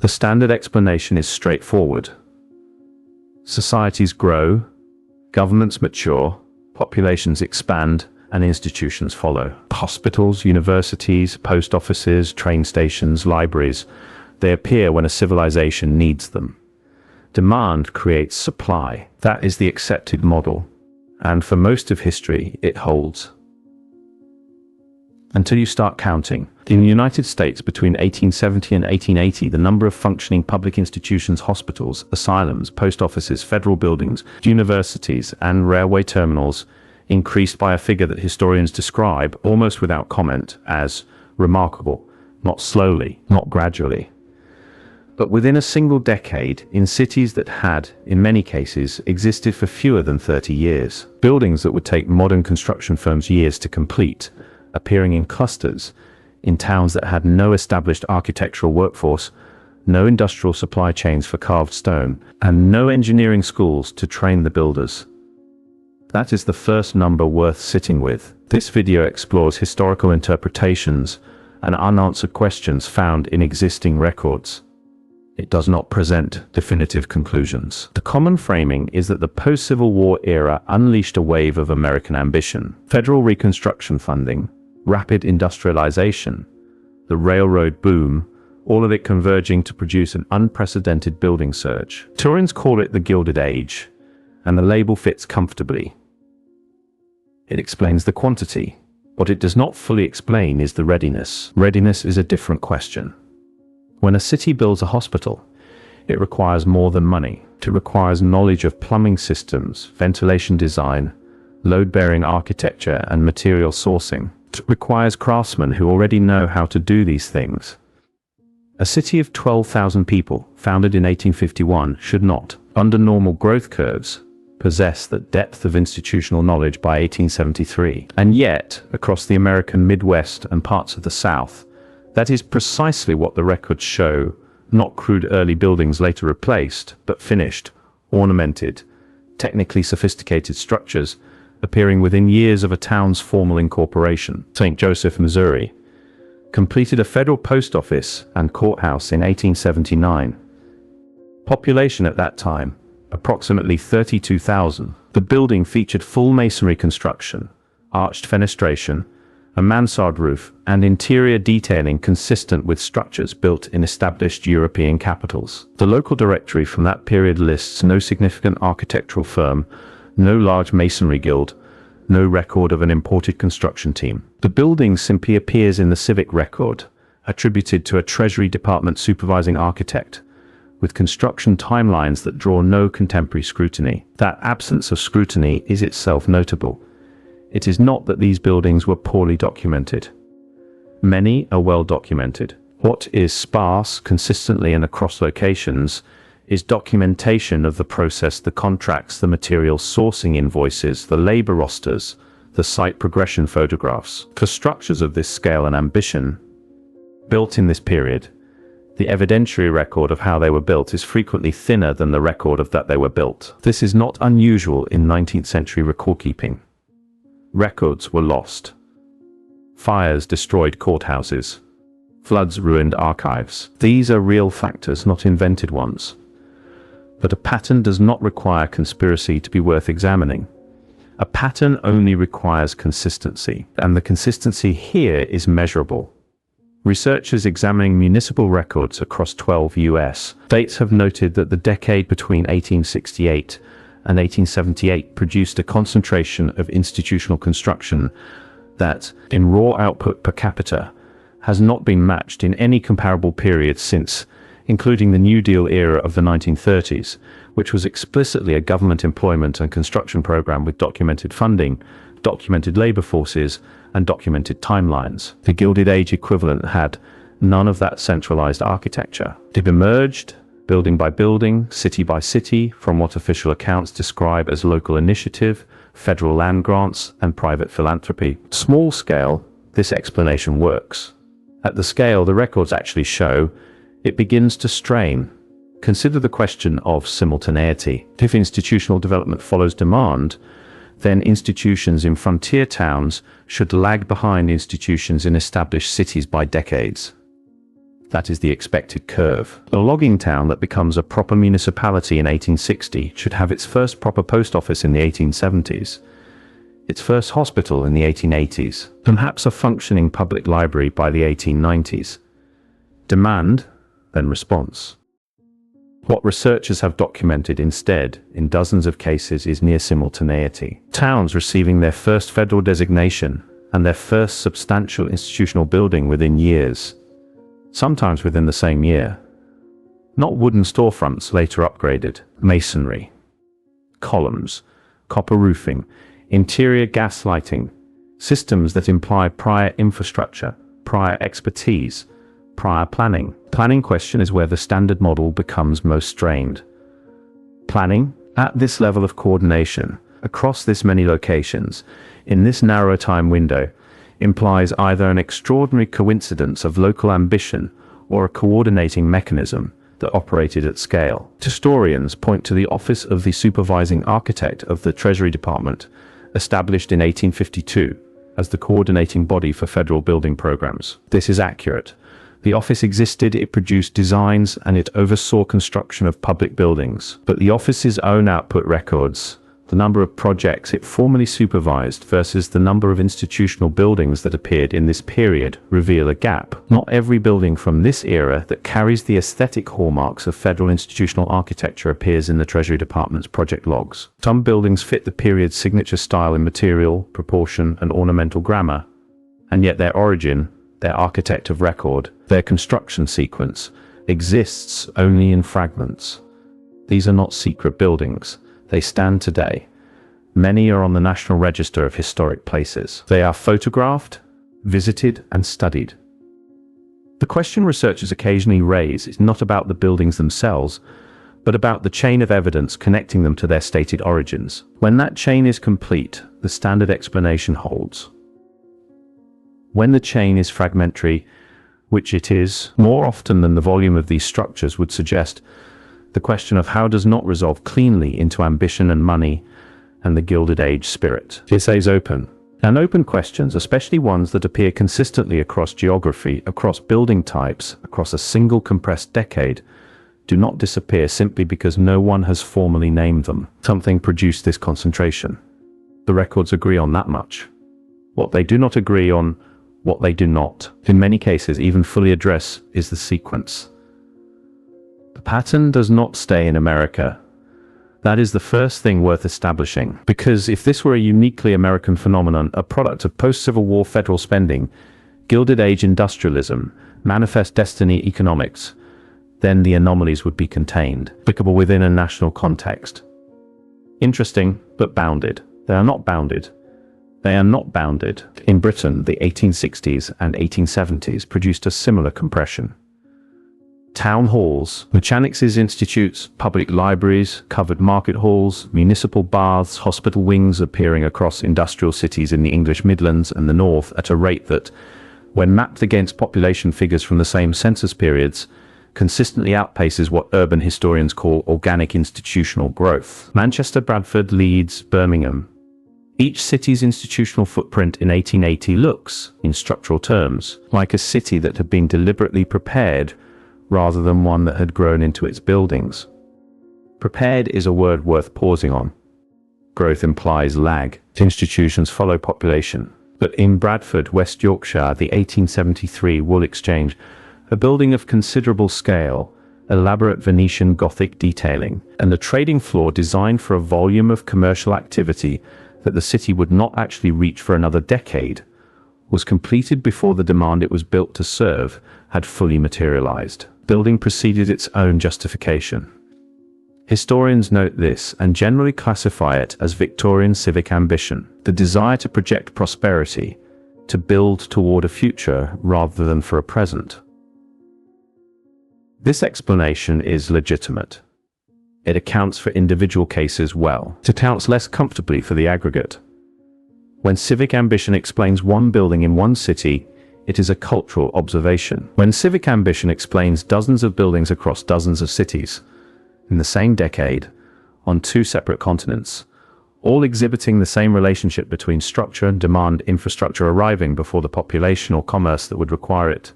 The standard explanation is straightforward. Societies grow, governments mature, populations expand, and institutions follow. Hospitals, universities, post offices, train stations, libraries, they appear when a civilization needs them. Demand creates supply. That is the accepted model. And for most of history, it holds. Until you start counting. In the United States, between 1870 and 1880, the number of functioning public institutions, hospitals, asylums, post offices, federal buildings, universities, and railway terminals increased by a figure that historians describe, almost without comment, as remarkable, not slowly, not gradually. But within a single decade, in cities that had, in many cases, existed for fewer than 30 years, buildings that would take modern construction firms years to complete, appearing in clusters, in towns that had no established architectural workforce, no industrial supply chains for carved stone, and no engineering schools to train the builders. That is the first number worth sitting with. This video explores historical interpretations and unanswered questions found in existing records. It does not present definitive conclusions. The common framing is that the post-Civil War era unleashed a wave of American ambition. Federal Reconstruction funding, rapid industrialization, the railroad boom, all of it converging to produce an unprecedented building surge. Historians call it the Gilded Age, and the label fits comfortably. It explains the quantity. What it does not fully explain is the readiness. Readiness is a different question. When a city builds a hospital, it requires more than money. It requires knowledge of plumbing systems, ventilation design, load-bearing architecture, and material sourcing. It requires craftsmen who already know how to do these things. A city of 12,000 people, founded in 1851, should not, under normal growth curves, possess that depth of institutional knowledge by 1873. And yet, across the American Midwest and parts of the South, that is precisely what the records show, not crude early buildings later replaced, but finished, ornamented, technically sophisticated structures appearing within years of a town's formal incorporation. St. Joseph, Missouri, completed a federal post office and courthouse in 1879. Population at that time, approximately 32,000. The building featured full masonry construction, arched fenestration, a mansard roof, and interior detailing consistent with structures built in established European capitals. The local directory from that period lists no significant architectural firm, no large masonry guild, no record of an imported construction team. The building simply appears in the civic record, attributed to a Treasury Department supervising architect, with construction timelines that draw no contemporary scrutiny. That absence of scrutiny is itself notable. It is not that these buildings were poorly documented. Many are well documented. What is sparse, consistently and across locations, is documentation of the process, the contracts, the material sourcing invoices, the labor rosters, the site progression photographs. For structures of this scale and ambition, built in this period, the evidentiary record of how they were built is frequently thinner than the record of that they were built. This is not unusual in 19th century record-keeping. Records were lost. Fires destroyed courthouses. Floods ruined archives. These are real factors, not invented ones. But a pattern does not require conspiracy to be worth examining. A pattern only requires consistency, and the consistency here is measurable. Researchers examining municipal records across 12 U.S. states have noted that the decade between 1868 and 1878 produced a concentration of institutional construction that, in raw output per capita, has not been matched in any comparable period since, including the New Deal era of the 1930s, which was explicitly a government employment and construction program with documented funding, documented labor forces, and documented timelines. The Gilded Age equivalent had none of that centralized architecture. It emerged, building by building, city by city, from what official accounts describe as local initiative, federal land grants, and private philanthropy. Small scale, this explanation works. At the scale the records actually show, it begins to strain. Consider the question of simultaneity. If institutional development follows demand, then institutions in frontier towns should lag behind institutions in established cities by decades. That is the expected curve. A logging town that becomes a proper municipality in 1860 should have its first proper post office in the 1870s, its first hospital in the 1880s, perhaps a functioning public library by the 1890s. Demand, then response. What researchers have documented instead, in dozens of cases, is near simultaneity. Towns receiving their first federal designation and their first substantial institutional building within years, sometimes within the same year. Not wooden storefronts later upgraded, masonry, columns, copper roofing, interior gas lighting, systems that imply prior infrastructure, prior expertise, prior planning. Planning question is where the standard model becomes most strained. Planning, at this level of coordination, across this many locations, in this narrow time window, implies either an extraordinary coincidence of local ambition or a coordinating mechanism that operated at scale. Historians point to the Office of the Supervising Architect of the Treasury Department, established in 1852, as the coordinating body for federal building programs. This is accurate. The office existed, it produced designs, and it oversaw construction of public buildings. But the office's own output records, the number of projects it formally supervised versus the number of institutional buildings that appeared in this period, reveal a gap. Not every building from this era that carries the aesthetic hallmarks of federal institutional architecture appears in the Treasury Department's project logs. Some buildings fit the period's signature style in material, proportion, and ornamental grammar, and yet their origin, their architect of record, their construction sequence, exists only in fragments. These are not secret buildings. They stand today. Many are on the National Register of Historic Places. They are photographed, visited, and studied. The question researchers occasionally raise is not about the buildings themselves, but about the chain of evidence connecting them to their stated origins. When that chain is complete, the standard explanation holds. When the chain is fragmentary, which it is, more often than the volume of these structures would suggest, the question of how does not resolve cleanly into ambition and money and the Gilded Age spirit. It stays open. And open questions, especially ones that appear consistently across geography, across building types, across a single compressed decade, do not disappear simply because no one has formally named them. Something produced this concentration. The records agree on that much. What they do not agree on, what they do not, in many cases even fully address, is the sequence. The pattern does not stay in America. That is the first thing worth establishing, because if this were a uniquely American phenomenon, a product of post-Civil War federal spending, Gilded Age industrialism, manifest destiny economics, then the anomalies would be contained, applicable within a national context. Interesting, but bounded. They are not bounded. They are not bounded. In Britain, the 1860s and 1870s produced a similar compression. Town halls, mechanics institutes, public libraries, covered market halls, municipal baths, hospital wings appearing across industrial cities in the English Midlands and the North at a rate that, when mapped against population figures from the same census periods, consistently outpaces what urban historians call organic institutional growth. Manchester, Bradford, Leeds, Birmingham. Each city's institutional footprint in 1880 looks, in structural terms, like a city that had been deliberately prepared rather than one that had grown into its buildings. Prepared is a word worth pausing on. Growth implies lag. Institutions follow population. But in Bradford, West Yorkshire, the 1873 Wool Exchange, a building of considerable scale, elaborate Venetian Gothic detailing, and a trading floor designed for a volume of commercial activity that the city would not actually reach for another decade, was completed before the demand it was built to serve had fully materialized. Building preceded its own justification. Historians note this and generally classify it as Victorian civic ambition, the desire to project prosperity, to build toward a future rather than for a present. This explanation is legitimate. It accounts for individual cases well. It accounts less comfortably for the aggregate. When civic ambition explains one building in one city, it is a cultural observation. When civic ambition explains dozens of buildings across dozens of cities, in the same decade, on two separate continents, all exhibiting the same relationship between structure and demand, infrastructure arriving before the population or commerce that would require it,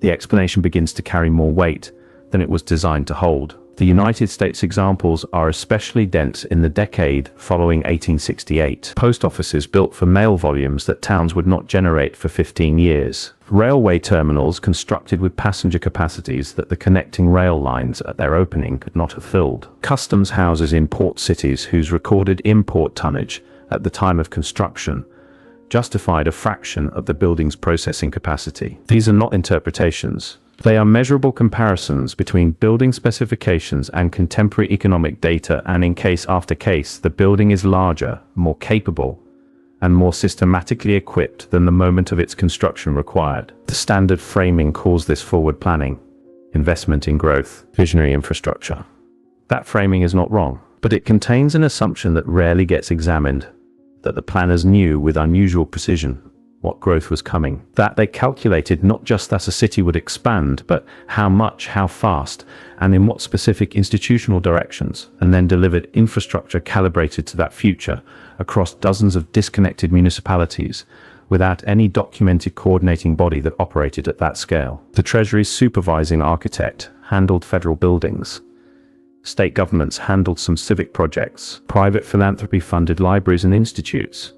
the explanation begins to carry more weight than it was designed to hold. The United States examples are especially dense in the decade following 1868. Post offices built for mail volumes that towns would not generate for 15 years. Railway terminals constructed with passenger capacities that the connecting rail lines at their opening could not have filled. Customs houses in port cities whose recorded import tonnage at the time of construction justified a fraction of the building's processing capacity. These are not interpretations. They are measurable comparisons between building specifications and contemporary economic data, and in case after case, the building is larger, more capable, and more systematically equipped than the moment of its construction required. The standard framing calls this forward planning, investment in growth, visionary infrastructure. That framing is not wrong, but it contains an assumption that rarely gets examined, that the planners knew with unusual precision what growth was coming, that they calculated not just that a city would expand, but how much, how fast, and in what specific institutional directions, and then delivered infrastructure calibrated to that future across dozens of disconnected municipalities without any documented coordinating body that operated at that scale. The Treasury's supervising architect handled federal buildings. State governments handled some civic projects. Private philanthropy funded libraries and institutes.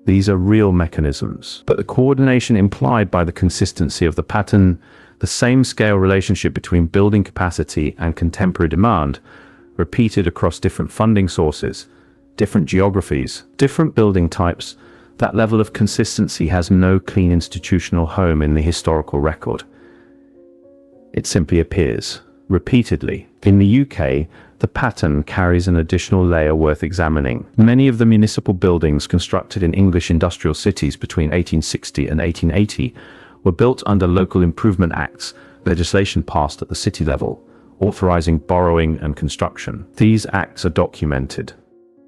These are real mechanisms, but the coordination implied by the consistency of the pattern, the same scale relationship between building capacity and contemporary demand, repeated across different funding sources, different geographies, different building types, that level of consistency has no clean institutional home in the historical record. It simply appears, repeatedly. In the UK, the pattern carries an additional layer worth examining. Many of the municipal buildings constructed in English industrial cities between 1860 and 1880 were built under local improvement acts, legislation passed at the city level, authorizing borrowing and construction. These acts are documented.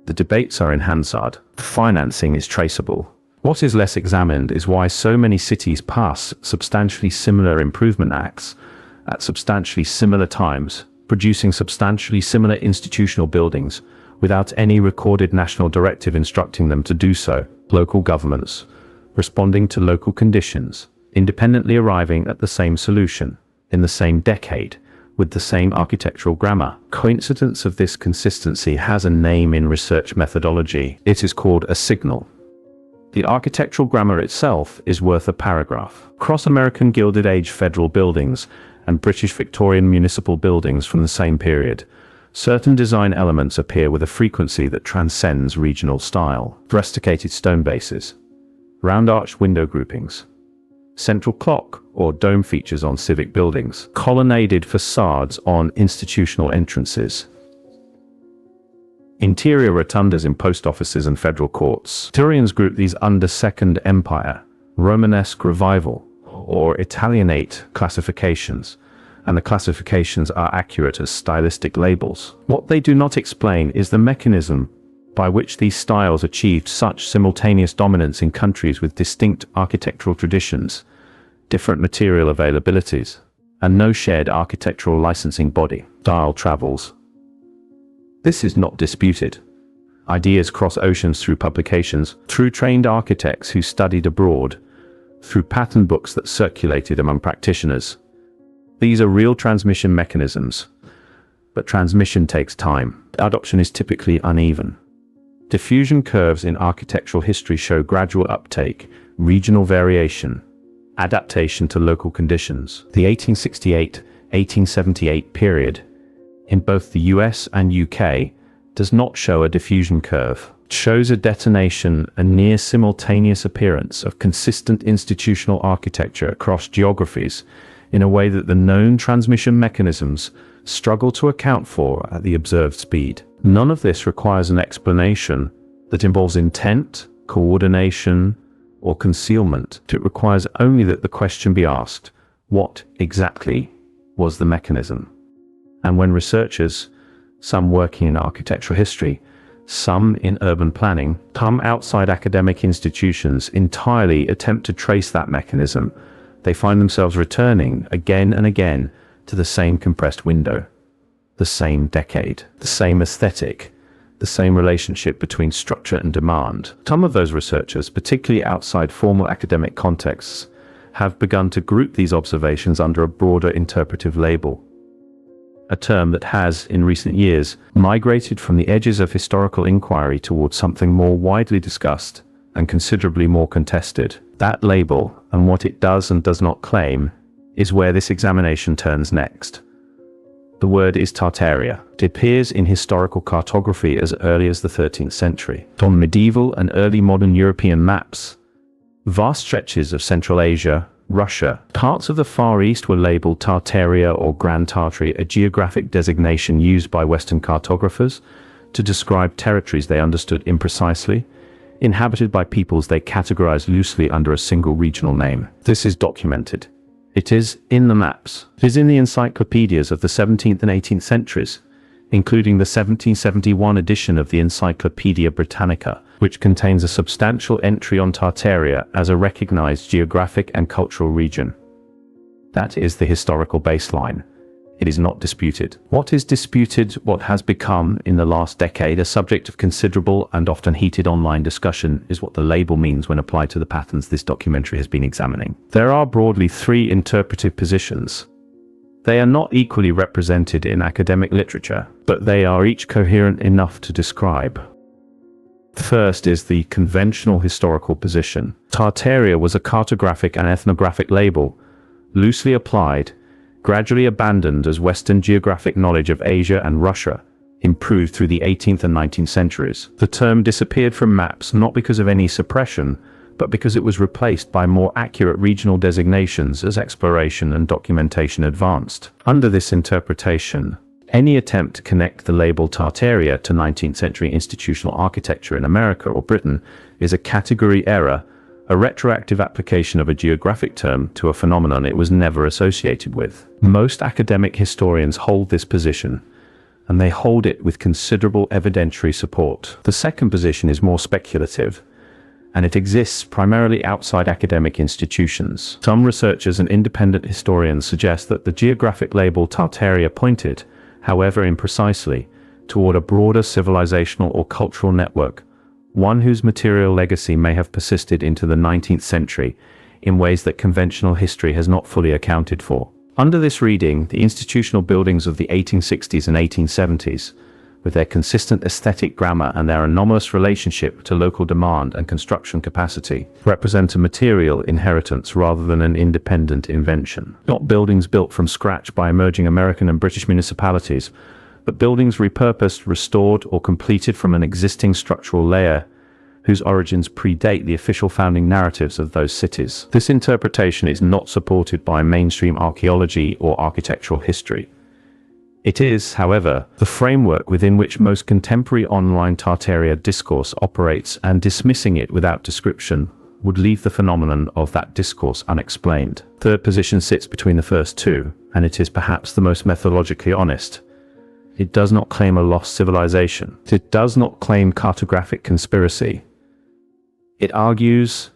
The debates are in Hansard. Financing is traceable. What is less examined is why so many cities pass substantially similar improvement acts at substantially similar times, producing substantially similar institutional buildings without any recorded national directive instructing them to do so. Local governments, responding to local conditions, independently arriving at the same solution, in the same decade, with the same architectural grammar. Coincidence of this consistency has a name in research methodology. It is called a signal. The architectural grammar itself is worth a paragraph. Cross-American Gilded Age federal buildings and British Victorian municipal buildings from the same period, certain design elements appear with a frequency that transcends regional style. Rusticated stone bases, round-arched window groupings, central clock or dome features on civic buildings, colonnaded facades on institutional entrances, interior rotundas in post offices and federal courts. Historians group these under Second Empire, Romanesque Revival, or Italianate classifications, and the classifications are accurate as stylistic labels. What they do not explain is the mechanism by which these styles achieved such simultaneous dominance in countries with distinct architectural traditions, different material availabilities, and no shared architectural licensing body. Style travels. This is not disputed. Ideas cross oceans through publications, through trained architects who studied abroad, through pattern books that circulated among practitioners. These are real transmission mechanisms, but transmission takes time. Adoption is typically uneven. Diffusion curves in architectural history show gradual uptake, regional variation, adaptation to local conditions. The 1868-1878 period, in both the US and UK, does not show a diffusion curve. It shows a detonation, a near simultaneous appearance of consistent institutional architecture across geographies in a way that the known transmission mechanisms struggle to account for at the observed speed. None of this requires an explanation that involves intent, coordination, or concealment. It requires only that the question be asked, what exactly was the mechanism? And when researchers, some working in architectural history, some in urban planning, some outside academic institutions entirely attempt to trace that mechanism, they find themselves returning again and again to the same compressed window, the same decade, the same aesthetic, the same relationship between structure and demand. Some of those researchers, particularly outside formal academic contexts, have begun to group these observations under a broader interpretive label, a term that has, in recent years, migrated from the edges of historical inquiry towards something more widely discussed and considerably more contested. That label, and what it does and does not claim, is where this examination turns next. The word is Tartaria. It appears in historical cartography as early as the 13th century. On medieval and early modern European maps, vast stretches of Central Asia, Russia, parts of the Far East were labeled Tartaria or Grand Tartary, a geographic designation used by Western cartographers to describe territories they understood imprecisely, inhabited by peoples they categorized loosely under a single regional name. This is documented. It is in the maps. It is in the encyclopedias of the 17th and 18th centuries, including the 1771 edition of the Encyclopaedia Britannica, which contains a substantial entry on Tartaria as a recognized geographic and cultural region. That is the historical baseline. It is not disputed. What is disputed, what has become, in the last decade, a subject of considerable and often heated online discussion, is what the label means when applied to the patterns this documentary has been examining. There are broadly three interpretive positions. They are not equally represented in academic literature, but they are each coherent enough to describe. First is the conventional historical position. Tartaria was a cartographic and ethnographic label, loosely applied, gradually abandoned as Western geographic knowledge of Asia and Russia improved through the 18th and 19th centuries. The term disappeared from maps not because of any suppression, but because it was replaced by more accurate regional designations as exploration and documentation advanced. Under this interpretation, any attempt to connect the label Tartaria to 19th century institutional architecture in America or Britain is a category error, a retroactive application of a geographic term to a phenomenon it was never associated with. Most academic historians hold this position, and they hold it with considerable evidentiary support. The second position is more speculative, and it exists primarily outside academic institutions. Some researchers and independent historians suggest that the geographic label Tartaria pointed, however imprecisely, toward a broader civilizational or cultural network, one whose material legacy may have persisted into the 19th century in ways that conventional history has not fully accounted for. Under this reading, the institutional buildings of the 1860s and 1870s, with their consistent aesthetic grammar and their anomalous relationship to local demand and construction capacity, represent a material inheritance rather than an independent invention. Not buildings built from scratch by emerging American and British municipalities, but buildings repurposed, restored, or completed from an existing structural layer whose origins predate the official founding narratives of those cities. This interpretation is not supported by mainstream archaeology or architectural history. It is, however, the framework within which most contemporary online Tartaria discourse operates, and dismissing it without description would leave the phenomenon of that discourse unexplained. Third position sits between the first two, and it is perhaps the most methodologically honest. It does not claim a lost civilization. It does not claim cartographic conspiracy. It argues,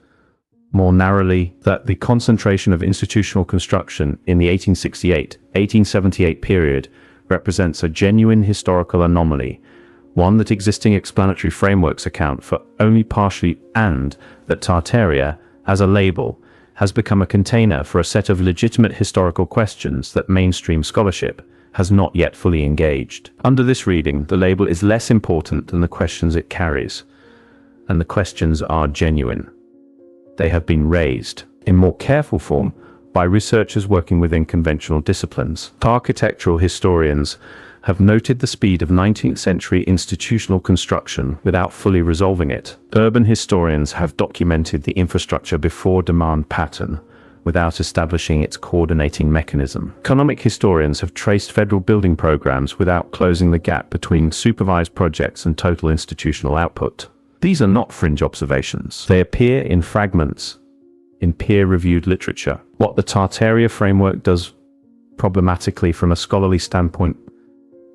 more narrowly, that the concentration of institutional construction in the 1868-1878 period represents a genuine historical anomaly, one that existing explanatory frameworks account for only partially, and that Tartaria, as a label, has become a container for a set of legitimate historical questions that mainstream scholarship has not yet fully engaged. Under this reading, the label is less important than the questions it carries, and the questions are genuine. They have been raised, in more careful form, by researchers working within conventional disciplines. Architectural historians have noted the speed of 19th century institutional construction without fully resolving it. Urban historians have documented the infrastructure before demand pattern without establishing its coordinating mechanism. Economic historians have traced federal building programs without closing the gap between supervised projects and total institutional output. These are not fringe observations. They appear in fragments in peer-reviewed literature. What the Tartaria framework does problematically from a scholarly standpoint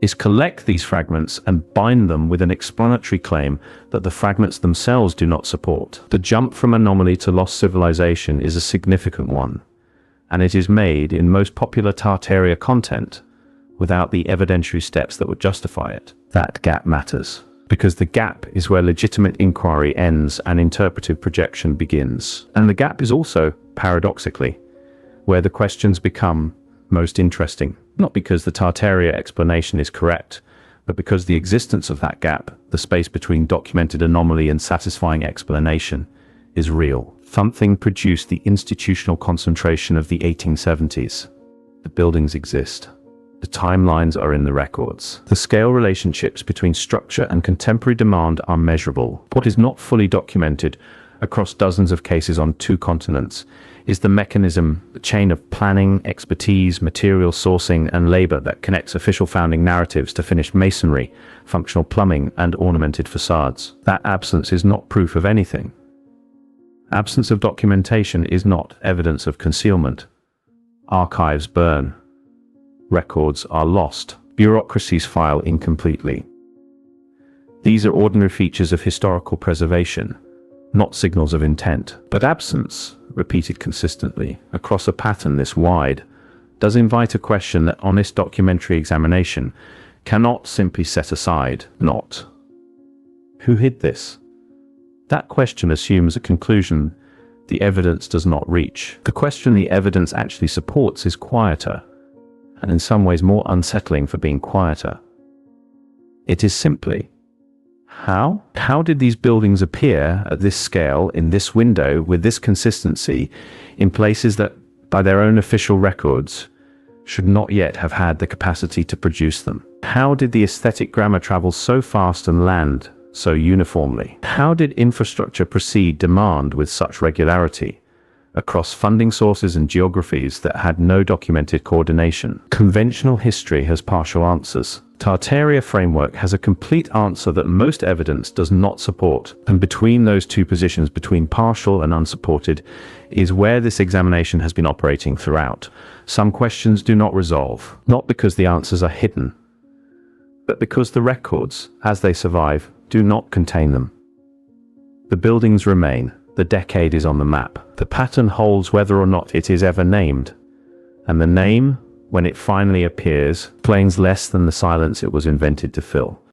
is collect these fragments and bind them with an explanatory claim that the fragments themselves do not support. The jump from anomaly to lost civilization is a significant one, and it is made in most popular Tartaria content without the evidentiary steps that would justify it. That gap matters. because the gap is where legitimate inquiry ends and interpretive projection begins. And the gap is also, paradoxically, where the questions become most interesting. Not because the Tartaria explanation is correct, but because the existence of that gap, the space between documented anomaly and satisfying explanation, is real. Something produced the institutional concentration of the 1870s. The buildings exist. The timelines are in the records. The scale relationships between structure and contemporary demand are measurable. What is not fully documented across dozens of cases on 2 continents is the mechanism, the chain of planning, expertise, material sourcing, and labor that connects official founding narratives to finished masonry, functional plumbing, and ornamented facades. That absence is not proof of anything. Absence of documentation is not evidence of concealment. Archives burn. Records are lost. Bureaucracies file incompletely. These are ordinary features of historical preservation, not signals of intent. But absence, repeated consistently, across a pattern this wide, does invite a question that honest documentary examination cannot simply set aside. Not. Who hid this? That question assumes a conclusion the evidence does not reach. The question the evidence actually supports is quieter, and in some ways more unsettling for being quieter. It is simply, how? How did these buildings appear at this scale, in this window, with this consistency, in places that, by their own official records, should not yet have had the capacity to produce them? How did the aesthetic grammar travel so fast and land so uniformly? How did infrastructure precede demand with such regularity across funding sources and geographies that had no documented coordination? Conventional history has partial answers. Tartaria framework has a complete answer that most evidence does not support. And between those two positions, between partial and unsupported, is where this examination has been operating throughout. Some questions do not resolve, not because the answers are hidden, but because the records, as they survive, do not contain them. The buildings remain. The decade is on the map. The pattern holds whether or not it is ever named. And the name, when it finally appears, explains less than the silence it was invented to fill.